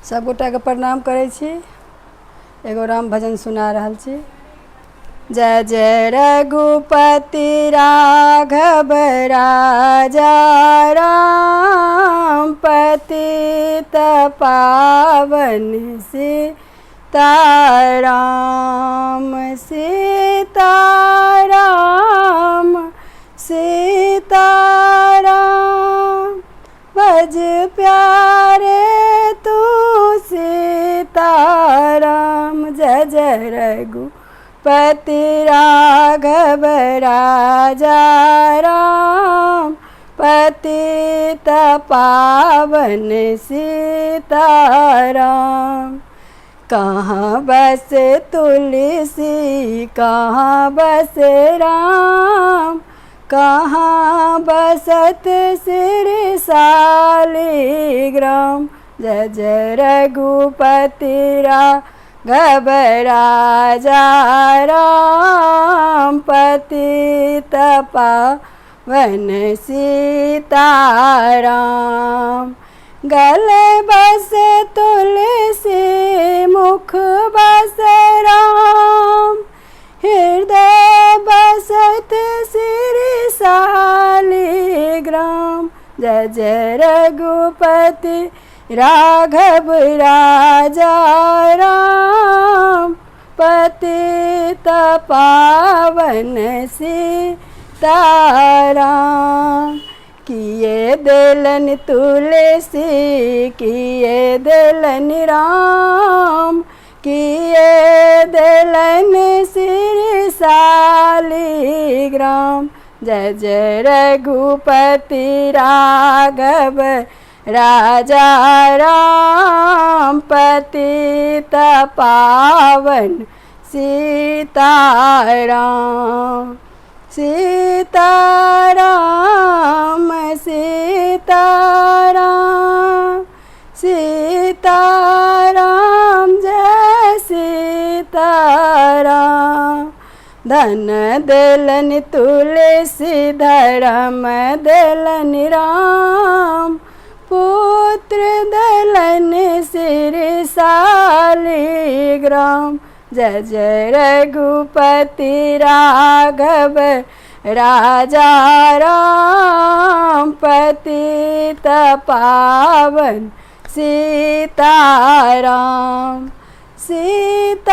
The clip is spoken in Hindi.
सब गोटा के प्रणाम करै छी। एगो राम भजन सुना रहल छी। जय जय रघुपति राघव राजा राम, पतित पावन सीताराम सीताराम सीताराम। भज प्यारे तू सीताराम। जय जय रघुपति राघव राजा राम, पतित पावन सीताराम। कहाँ बस तुलसी कहाँ बस राम, कहाँ बसत सिर शालिग्राम। जय जय रघुपति राघव राजा राम, पतित पावन सीताराम। गले बस तुलसी मुख बस राम, हृदय बसत सिर शालिग्राम। जय जय रघुपति राघव राजा राम, पतित पावन सीताराम। किए दिलन तुलसी किए दिलन राम, किए दिलन सिर शालिग्राम। जय जय रघुपति राघव राजा राम, पतित पावन सीताराम सीताराम सीताराम सीताराम। जय सीताराम। धन दिलन तुलसी धर्म दिलन राम, पुत्र दिलन सिर शालिग्राम। जय जय रघुपति राघव राजा राम, पतित पावन सीताराम सीताराम